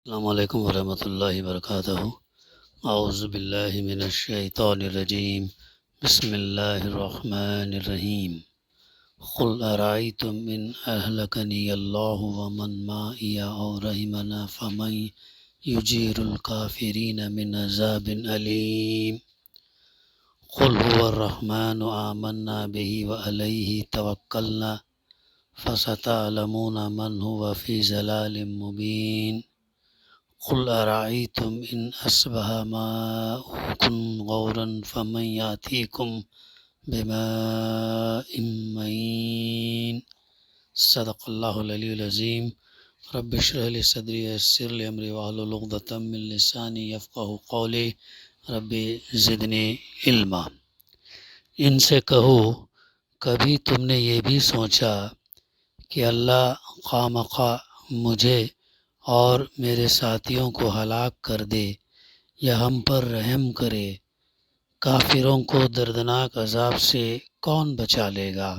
السلام علیکم ورحمۃ اللہ وبرکاتہ۔ اعوذ باللہ من الشیطان الرجیم، بسم اللہ الرحمن الرحیم۔ قل ارأیتم ان اہلکنی اللہ ومن معی او رحمنا فمن یجیر الکافرین من عذاب علیم۔ قل هو الرحمن آمنا به وعلیہ توکلنا فستعلمون من هو فی ضلال مبین۔ قل أرأيتم إن أصبح ماؤكم غورا فمن يأتيكم بماء معين۔ صدق اللہ العلی العظیم۔ رب اشرح لي صدری ويسر لي أمري واحلل عقدة من لساني يفقهوا قولي رب زدنی علما۔ ان سے کہو، کبھی تم نے یہ بھی سوچا کہ اللہ خواہ مجھے اور میرے ساتھیوں کو ہلاک کر دے یا ہم پر رحم کرے؟ کافروں کو دردناک عذاب سے کون بچا لے گا؟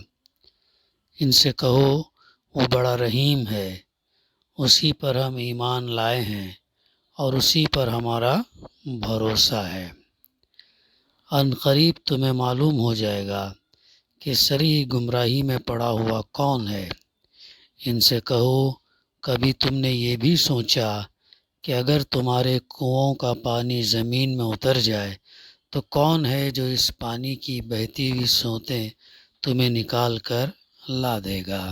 ان سے کہو، وہ بڑا رحیم ہے، اسی پر ہم ایمان لائے ہیں اور اسی پر ہمارا بھروسہ ہے۔ ان قریب تمہیں معلوم ہو جائے گا کہ سری گمراہی میں پڑا ہوا کون ہے۔ ان سے کہو، کبھی تم نے یہ بھی سوچا کہ اگر تمہارے کنوؤں کا پانی زمین میں اتر جائے تو کون ہے جو اس پانی کی بہتی ہوئی سوتیں تمہیں نکال کر لا دے گا؟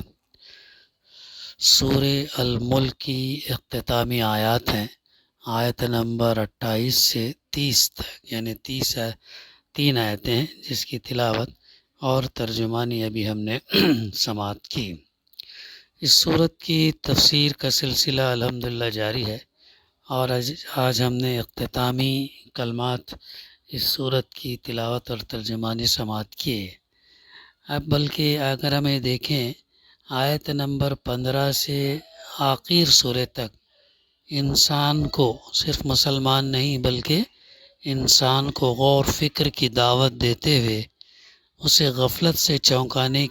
سورہ الملک کی اختتامی آیات ہیں، آیت نمبر 28 سے 30 تک، یعنی 3 آیتیں ہیں جس کی تلاوت اور ترجمانی ابھی ہم نے سماعت کی۔ اس صورت کی تفسیر کا سلسلہ الحمدللہ جاری ہے، اور آج ہم نے اختتامی کلمات اس صورت کی تلاوت اور ترجمانی سماعت کیے۔ اب بلکہ اگر ہمیں دیکھیں، آیت نمبر 15 سے آخر سورہ تک انسان کو، صرف مسلمان نہیں بلکہ انسان کو غور فکر کی دعوت دیتے ہوئے اسے غفلت سے چونکانے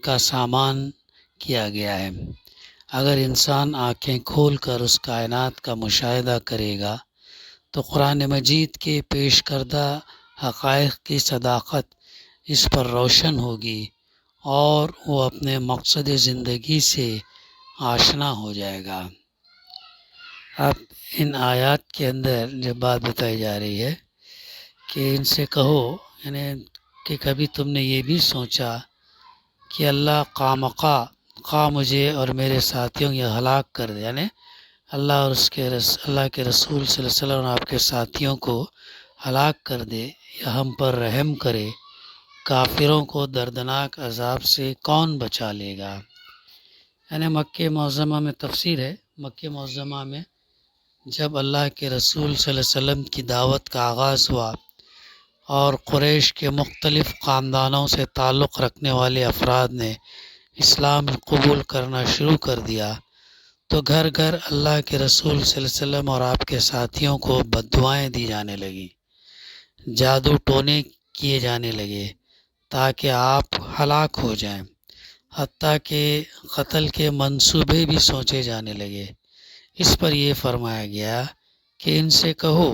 کا سامان کیا گیا ہے۔ اگر انسان آنکھیں کھول کر اس کائنات کا مشاہدہ کرے گا تو قرآن مجید کے پیش کردہ حقائق کی صداقت اس پر روشن ہوگی اور وہ اپنے مقصد زندگی سے آشنا ہو جائے گا۔ اب ان آیات کے اندر جو بات بتائی جا رہی ہے کہ ان سے کہو، یعنی کہ کبھی تم نے یہ بھی سوچا کہ اللہ خواہ مجھے اور میرے ساتھیوں یہ ہلاک کر دے، یعنی اللہ اور اللہ کے رسول صلی اللہ علیہ وسلم اور آپ کے ساتھیوں کو ہلاک کر دے یا ہم پر رحم کرے، کافروں کو دردناک عذاب سے کون بچا لے گا؟ یعنی مکہ معظمہ میں تفسیر ہے، مکہ معظمہ میں جب اللہ کے رسول صلی اللہ علیہ وسلم کی دعوت کا آغاز ہوا اور قریش کے مختلف خاندانوں سے تعلق رکھنے والے افراد نے اسلام قبول کرنا شروع کر دیا تو گھر گھر اللہ کے رسول صلی اللہ علیہ وسلم اور آپ کے ساتھیوں کو بددعائیں دی جانے لگیں، جادو ٹونے کیے جانے لگے تاکہ آپ ہلاک ہو جائیں، حتیٰ کہ قتل کے منصوبے بھی سوچے جانے لگے۔ اس پر یہ فرمایا گیا کہ ان سے کہو،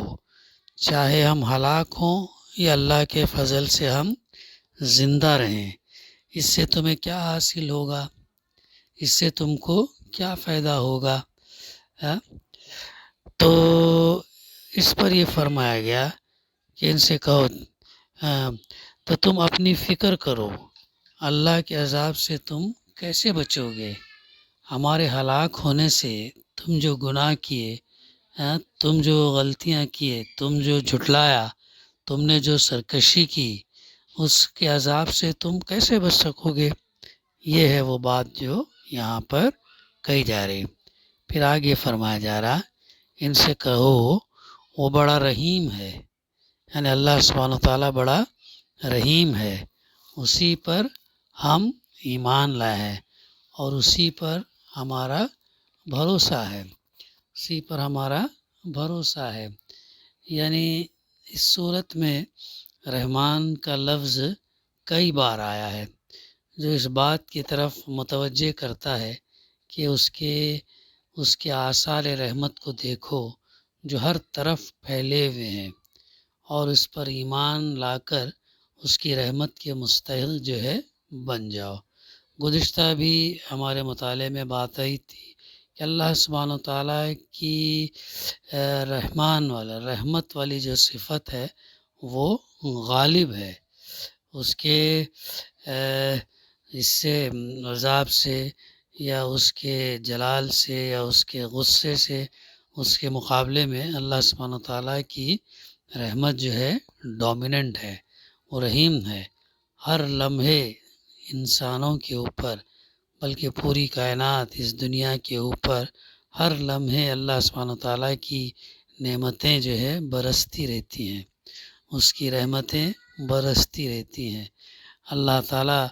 چاہے ہم ہلاک ہوں یا اللہ کے فضل سے ہم زندہ رہیں، اس سے تمہیں کیا حاصل ہوگا؟ اس سے تم کو کیا فائدہ ہوگا؟ تو اس پر یہ فرمایا گیا کہ ان سے کہو تو تم اپنی فکر کرو، اللہ کے عذاب سے تم کیسے بچو گے؟ ہمارے ہلاک ہونے سے تم جو گناہ کیے، تم جو غلطیاں کیے، تم جو جھٹلایا، تم نے جو سرکشی کی، اس کے عذاب سے تم کیسے بچ سکو گے؟ یہ ہے وہ بات جو یہاں پر کہی جا رہی۔ پھر آگے فرمایا جا رہا، ان سے کہو وہ بڑا رحیم ہے، یعنی اللہ سبحانہ وتعالیٰ بڑا رحیم ہے، اسی پر ہم ایمان لائے ہیں اور اسی پر ہمارا بھروسہ ہے، اسی پر ہمارا بھروسہ ہے۔ یعنی اس صورت میں رحمان کا لفظ کئی بار آیا ہے جو اس بات کی طرف متوجہ کرتا ہے کہ اس کے آثار رحمت کو دیکھو جو ہر طرف پھیلے ہوئے ہیں، اور اس پر ایمان لا کر اس کی رحمت کے مستحق جو ہے بن جاؤ۔ گزشتہ بھی ہمارے مطالعے میں بات آئی تھی کہ اللہ سبحانہ و تعالیٰ کی رحمان والا رحمت والی جو صفت ہے وہ غالب ہے، اس کے اس سے عذاب سے یا اس کے جلال سے یا اس کے غصے سے، اس کے مقابلے میں اللہ سبحانہ و تعالیٰ کی رحمت جو ہے ڈومیننٹ ہے، وہ رحیم ہے۔ ہر لمحے انسانوں کے اوپر، بلکہ پوری کائنات اس دنیا کے اوپر ہر لمحے اللہ سبحانہ و تعالیٰ کی نعمتیں جو ہے برستی رہتی ہیں، اس کی رحمتیں برستی رہتی ہیں۔ اللہ تعالیٰ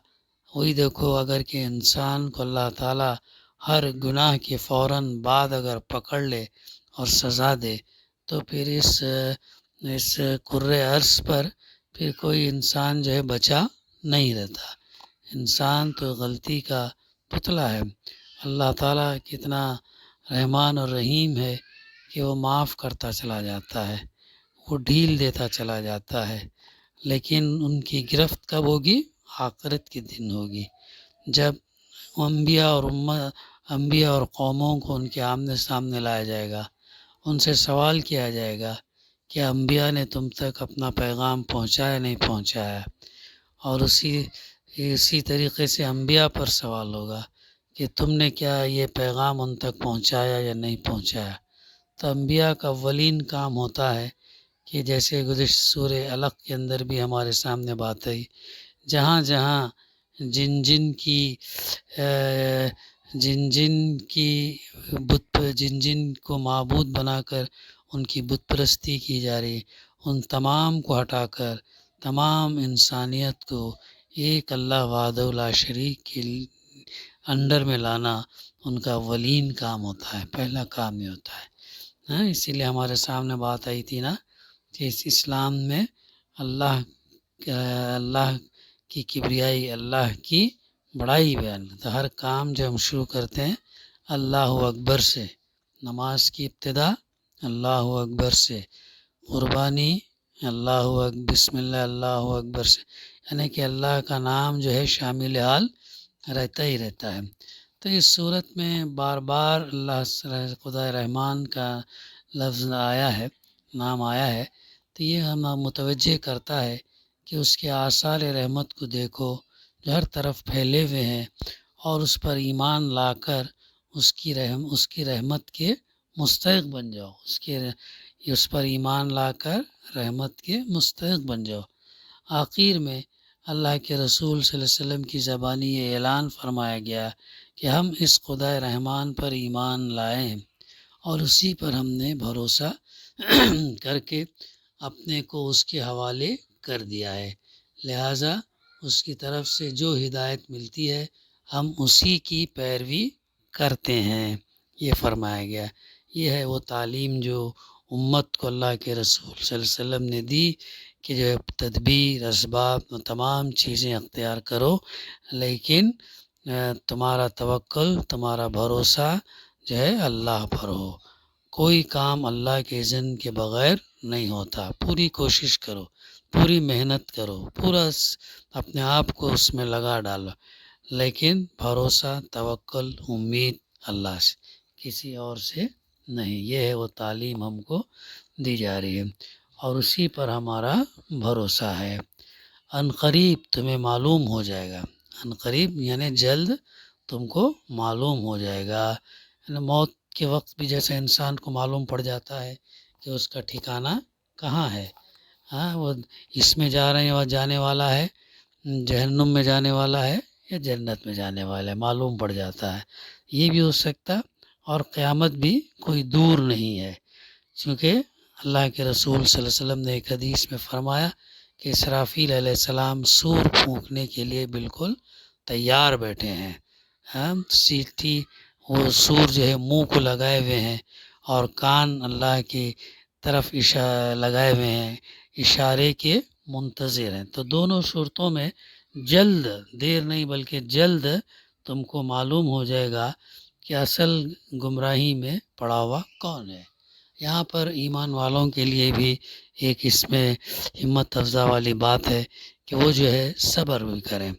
وہی دیکھو، اگر کہ انسان کو اللہ تعالیٰ ہر گناہ کے فوراً بعد اگر پکڑ لے اور سزا دے تو پھر اس کرۂ ارض پر پھر کوئی انسان جو ہے بچا نہیں رہتا۔ انسان تو غلطی کا پتلا ہے۔ اللہ تعالیٰ کتنا رحمان اور رحیم ہے کہ وہ معاف کرتا چلا جاتا ہے، وہ ڈھیل دیتا چلا جاتا ہے، لیکن ان کی گرفت کب ہوگی؟ آخرت کے دن ہوگی، جب انبیاء اور قوموں کو ان کے آمنے سامنے لایا جائے گا، ان سے سوال کیا جائے گا کہ انبیاء نے تم تک اپنا پیغام پہنچایا نہیں پہنچایا، اور اسی طریقے سے انبیاء پر سوال ہوگا کہ تم نے کیا یہ پیغام ان تک پہنچایا یا نہیں پہنچایا۔ تو انبیاء کا اولین کام ہوتا ہے کہ جیسے گزشتہ سورہ علق کے اندر بھی ہمارے سامنے بات آئی، جہاں جہاں جن کو معبود بنا کر ان کی بت پرستی کی جا رہی، ان تمام کو ہٹا کر تمام انسانیت کو ایک اللہ وحدہ لا شریک کے انڈر میں لانا ان کا اولین کام ہوتا ہے، پہلا کام یہ ہوتا ہے۔ اسی لیے ہمارے سامنے بات آئی تھی نا کہ اس اسلام میں اللہ کی کبریائی، اللہ کی بڑائی بیان کرتا ہے۔ ہر کام جو ہم شروع کرتے ہیں اللہ اکبر سے، نماز کی ابتدا اللہ اکبر سے، قربانی اللہ اکبر، بسم اللہ اللہ اکبر سے، یعنی کہ اللہ کا نام جو ہے شامل حال رہتا ہی رہتا ہے۔ تو اس صورت میں بار بار اللہ خدا رحمان کا لفظ آیا ہے، نام آیا ہے، تو یہ ہمیں متوجہ کرتا ہے کہ اس کے آثار رحمت کو دیکھو جو ہر طرف پھیلے ہوئے ہیں، اور اس پر ایمان لا کر اس کی رحمت کے مستحق بن جاؤ، اس پر ایمان لا کر رحمت کے مستحق بن جاؤ۔ آخر میں اللہ کے رسول صلی اللہ علیہ وسلم کی زبانی یہ اعلان فرمایا گیا کہ ہم اس خدا رحمان پر ایمان لائے ہیں اور اسی پر ہم نے بھروسہ کر کے اپنے کو اس کے حوالے کر دیا ہے، لہٰذا اس کی طرف سے جو ہدایت ملتی ہے ہم اسی کی پیروی کرتے ہیں، یہ فرمایا گیا۔ یہ ہے وہ تعلیم جو امت کو اللہ کے رسول صلی اللہ علیہ وسلم نے دی کہ جو تدبیر، اسباب، تمام چیزیں اختیار کرو، لیکن تمہارا توکل، تمہارا بھروسہ جو ہے اللہ پر ہو۔ کوئی کام اللہ کے اذن کے بغیر نہیں ہوتا، پوری کوشش کرو، پوری محنت کرو، پورا اپنے آپ کو اس میں لگا ڈالو، لیکن بھروسہ، توکل، امید اللہ سے، کسی اور سے نہیں۔ یہ ہے وہ تعلیم ہم کو دی جا رہی ہے اور اسی پر ہمارا بھروسہ ہے۔ عنقریب تمہیں معلوم ہو جائے گا، عنقریب یعنی جلد تم کو معلوم ہو جائے گا، موت کے وقت بھی جیسے انسان کو معلوم پڑ جاتا ہے کہ اس کا ٹھکانہ کہاں ہے، وہ اس میں جا رہے ہیں، وہ جانے والا ہے، جہنم میں جانے والا ہے یا جنت میں جانے والا ہے، معلوم پڑ جاتا ہے۔ یہ بھی ہو سکتا، اور قیامت بھی کوئی دور نہیں ہے، کیونکہ اللہ کے رسول صلی اللہ علیہ وسلم نے ایک حدیث میں فرمایا کہ اسرافیل علیہ السلام سور پھونکنے کے لیے بالکل تیار بیٹھے ہیں، سیٹی وہ سور جو ہے منہ کو لگائے ہوئے ہیں اور کان اللہ کی طرف لگائے ہوئے ہیں، اشارے کے منتظر ہیں۔ تو دونوں صورتوں میں جلد، دیر نہیں بلکہ جلد تم کو معلوم ہو جائے گا کہ اصل گمراہی میں پڑا ہوا کون ہے۔ یہاں پر ایمان والوں کے لیے بھی ایک اس میں ہمت افزا والی بات ہے کہ وہ جو ہے صبر بھی کریں،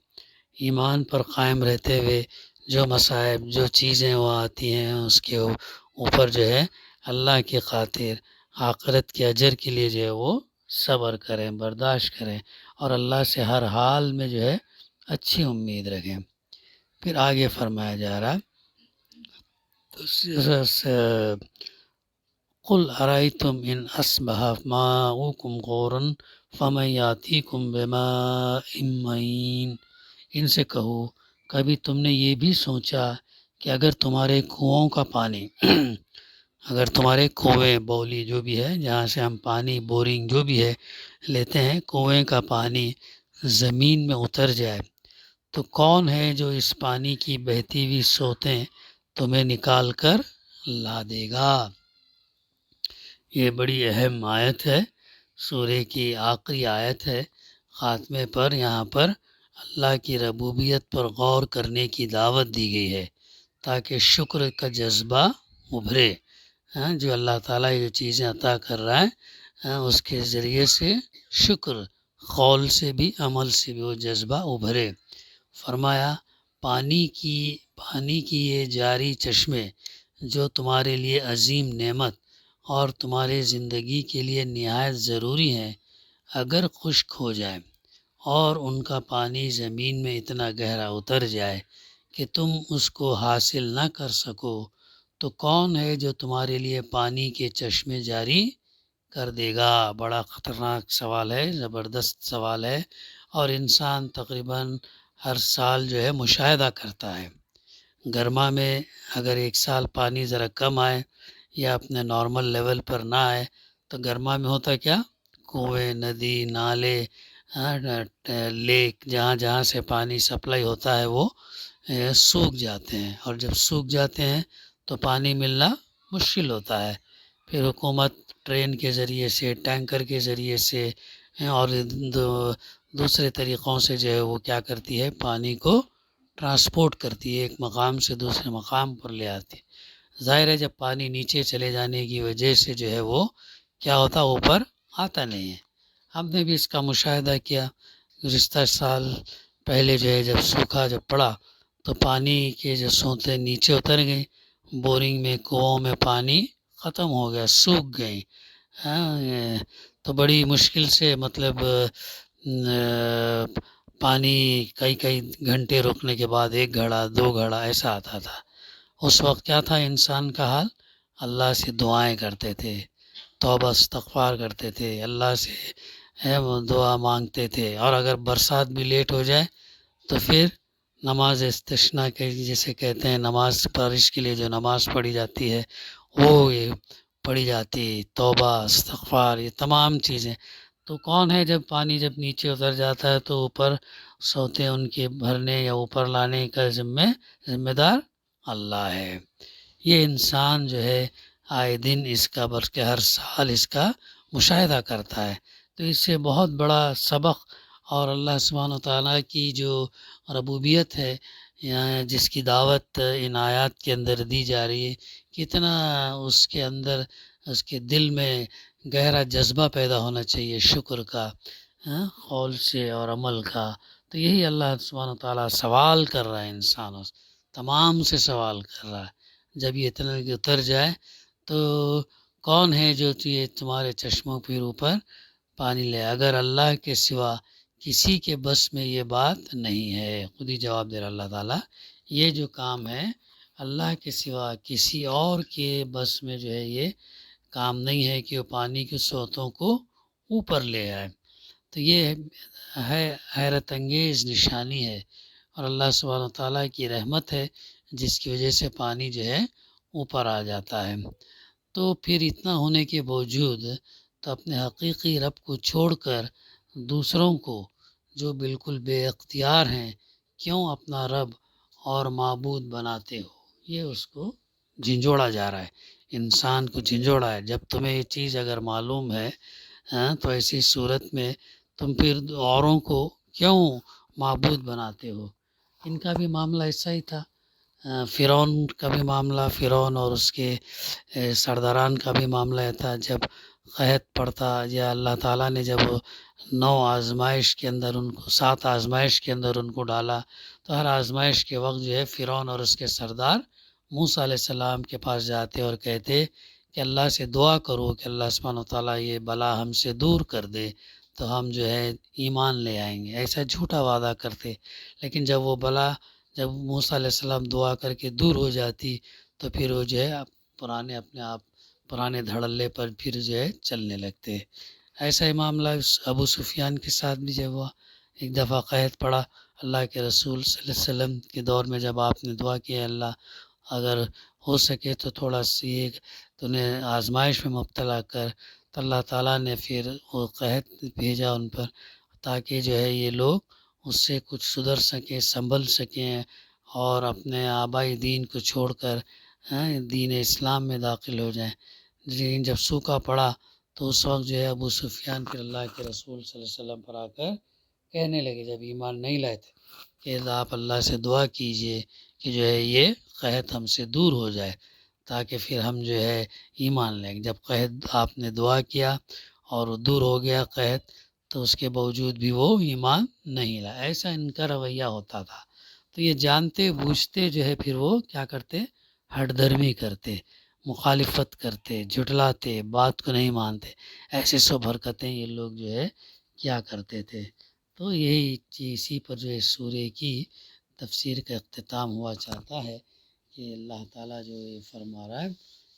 ایمان پر قائم رہتے ہوئے جو مصائب جو چیزیں وہ آتی ہیں اس کے اوپر جو ہے اللہ کی خاطر آخرت کے اجر کے لیے جو ہے وہ صبر کریں، برداشت کریں، اور اللہ سے ہر حال میں جو ہے اچھی امید رکھیں۔ پھر آگے فرمایا جا رہا قل ارأیتم ان اصبح ماؤکم غورا فمن یاتیکم بماء معین، ان سے کہو کبھی تم نے یہ بھی سوچا کہ اگر تمہارے کنوؤں کا پانی اگر تمہارے کنویں بولی جو بھی ہے جہاں سے ہم پانی بورنگ جو بھی ہے لیتے ہیں، کنویں کا پانی زمین میں اتر جائے تو کون ہے جو اس پانی کی بہتی ہوئی سوتیں تمہیں نکال کر لا دے گا۔ یہ بڑی اہم آیت ہے، سورہ کی آخری آیت ہے۔ خاتمے پر یہاں پر اللہ کی ربوبیت پر غور کرنے کی دعوت دی گئی ہے تاکہ شکر کا جذبہ ابھرے۔ جو اللہ تعالیٰ جو چیزیں عطا کر رہا ہے اس کے ذریعے سے شکر، قول سے بھی عمل سے بھی وہ جذبہ ابھرے۔ فرمایا پانی کی یہ جاری چشمے جو تمہارے لیے عظیم نعمت اور تمہاری زندگی کے لیے نہایت ضروری ہیں، اگر خشک ہو جائے اور ان کا پانی زمین میں اتنا گہرا اتر جائے کہ تم اس کو حاصل نہ کر سکو تو کون ہے جو تمہارے لیے پانی کے چشمے جاری کر دے گا۔ بڑا خطرناک سوال ہے، زبردست سوال ہے، اور انسان تقریباً ہر سال جو ہے مشاہدہ کرتا ہے۔ گرما میں اگر ایک سال پانی ذرا کم آئے یا اپنے نارمل لیول پر نہ آئے تو گرما میں ہوتا کیا، کنویں، ندی، نالے، لیک جہاں جہاں سے پانی سپلائی ہوتا ہے وہ سوکھ جاتے ہیں، اور جب سوکھ جاتے ہیں تو پانی ملنا مشکل ہوتا ہے۔ پھر حکومت ٹرین کے ذریعے سے، ٹینکر کے ذریعے سے اور دوسرے طریقوں سے جو ہے وہ کیا کرتی ہے، پانی کو ٹرانسپورٹ کرتی ہے، ایک مقام سے دوسرے مقام پر لے آتی ہے۔ ظاہر ہے جب پانی نیچے چلے جانے کی وجہ سے جو ہے وہ کیا ہوتا، اوپر آتا نہیں ہے۔ ہم نے بھی اس کا مشاہدہ کیا، گزشتہ سال پہلے جو ہے جب سوکھا جب پڑا تو پانی کے جو سوتیں نیچے اتر گئیں، بورنگ میں کنوؤں میں پانی ختم ہو گیا، سوکھ گئیں۔ تو بڑی مشکل سے مطلب پانی کئی گھنٹے رکنے کے بعد 1 گھڑا 2 گھڑا ایسا آتا تھا۔ اس وقت کیا تھا انسان کا حال، اللہ سے دعائیں کرتے تھے، توبہ استغفار کرتے تھے، اللہ سے وہ دعا مانگتے تھے، اور اگر برسات بھی لیٹ ہو جائے تو پھر نماز استثناء کے جسے کہتے ہیں، نماز بارش کے لیے جو نماز پڑھی جاتی ہے وہ پڑھی جاتی، توبہ استغفار یہ تمام چیزیں۔ تو کون ہے جب پانی جب نیچے اتر جاتا ہے تو اوپر سوتے ان کے بھرنے یا اوپر لانے کا ذمہ دار اللہ ہے۔ یہ انسان جو ہے آئے دن اس کا بلکہ ہر سال اس کا مشاہدہ کرتا ہے، تو اس سے بہت بڑا سبق اور اللہ سبحانہ وتعالیٰ کی جو ربوبیت ہے جس کی دعوت ان آیات کے اندر دی جا رہی ہے، کتنا اس کے اندر اس کے دل میں گہرا جذبہ پیدا ہونا چاہیے شکر کا، قول سے اور عمل کا۔ تو یہی اللہ سبحانہ وتعالیٰ سوال کر رہا ہے انسانوں سے، تمام سے سوال کر رہا ہے، جب یہ اتنا اتر جائے تو کون ہے جو تمہارے چشموں پھر اوپر پانی لے، اگر اللہ کے سوا کسی کے بس میں یہ بات نہیں ہے۔ خود ہی جواب دے رہا اللہ تعالیٰ، یہ جو کام ہے اللہ کے سوا کسی اور کے بس میں جو ہے یہ کام نہیں ہے کہ وہ پانی کے سوتوں کو اوپر لے آئے۔ تو یہ ہے حیرت انگیز نشانی ہے، اور اللہ سبحانہ وتعالیٰ کی رحمت ہے جس کی وجہ سے پانی جو ہے اوپر آ جاتا ہے۔ تو پھر اتنا ہونے کے باوجود تو اپنے حقیقی رب کو چھوڑ کر دوسروں کو جو بالکل بے اختیار ہیں کیوں اپنا رب اور معبود بناتے ہو، یہ اس کو جھنجھوڑا جا رہا ہے، انسان کو جھنجھوڑا ہے۔ جب تمہیں یہ چیز اگر معلوم ہے تو ایسی صورت میں تم پھر اوروں کو کیوں معبود بناتے ہو۔ ان کا بھی معاملہ ایسا ہی تھا، فرعون کا بھی معاملہ، فرعون اور اس کے سرداران کا بھی معاملہ تھا. جب قحط پڑتا یا اللہ تعالیٰ نے جب 9 آزمائش کے اندر ان کو 7 آزمائش کے اندر ان کو ڈالا، تو ہر آزمائش کے وقت جو ہے فرعون اور اس کے سردار موسیٰ علیہ السلام کے پاس جاتے اور کہتے کہ اللہ سے دعا کرو کہ اللہ سبحانہ و تعالیٰ یہ بلا ہم سے دور کر دے تو ہم جو ہے ایمان لے آئیں گے. ایسا جھوٹا وعدہ کرتے، لیکن جب وہ بلا جب موسیٰ علیہ السلام دعا کر کے دور ہو جاتی تو پھر وہ جو ہے پرانے دھڑلے پر پھر جو ہے چلنے لگتے. ایسا ہی معاملہ ابو سفیان کے ساتھ بھی جب ہوا. ایک دفعہ قحط پڑا، اللہ کے رسول صلی اللہ علیہ وسلم کے دور میں جب آپ نے دعا کیا اللہ اگر ہو سکے تو تھوڑا سی ایک تو انہیں آزمائش میں مبتلا کر، تو اللہ تعالیٰ نے پھر وہ قحط بھیجا ان پر تاکہ جو ہے یہ لوگ اس سے کچھ سدھر سکیں، سنبھل سکیں اور اپنے آبائی دین کو چھوڑ کر دین اسلام میں داخل ہو جائیں. لیکن جب سوکھا پڑا تو اس وقت جو ہے ابو سفیان پھر اللہ کے رسول صلی اللہ علیہ وسلم پر آ کر کہنے لگے، جب ایمان نہیں لائے تھے، کہ آپ اللہ سے دعا کیجئے کہ جو ہے یہ قحط ہم سے دور ہو جائے تاکہ پھر ہم جو ہے ایمان لیں. جب قحط آپ نے دعا کیا اور دور ہو گیا قحط تو اس کے باوجود بھی وہ ایمان نہیں لایا. ایسا ان کا رویہ ہوتا تھا. تو یہ جانتے بوجھتے جو ہے پھر وہ کیا کرتے، ہٹ درمی کرتے، مخالفت کرتے، جھٹلاتے، بات کو نہیں مانتے. ایسے سب حرکتیں یہ لوگ جو ہے کیا کرتے تھے. تو یہی اسی پر جو ہے سورہ کی تفسیر کا اختتام ہوا چاہتا ہے کہ اللہ تعالیٰ جو یہ فرما رہا ہے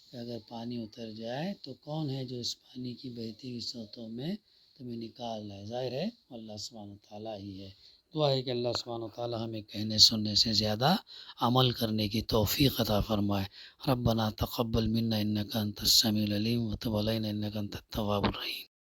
کہ اگر پانی اتر جائے تو کون ہے جو اس پانی کی بہتی ہوئی سطحوں میں تمہیں نکال رہا ہے. ظاہر ہے اللہ سبحانہ و تعالیٰ ہی ہے. دعا ہے کہ اللہ سبحانہ و تعالیٰ ہمیں کہنے سننے سے زیادہ عمل کرنے کی توفیق عطا فرمائے. ربنا تقبل منا انک انت السمیع العلیم وتب علینا انک انت التواب الرحیم.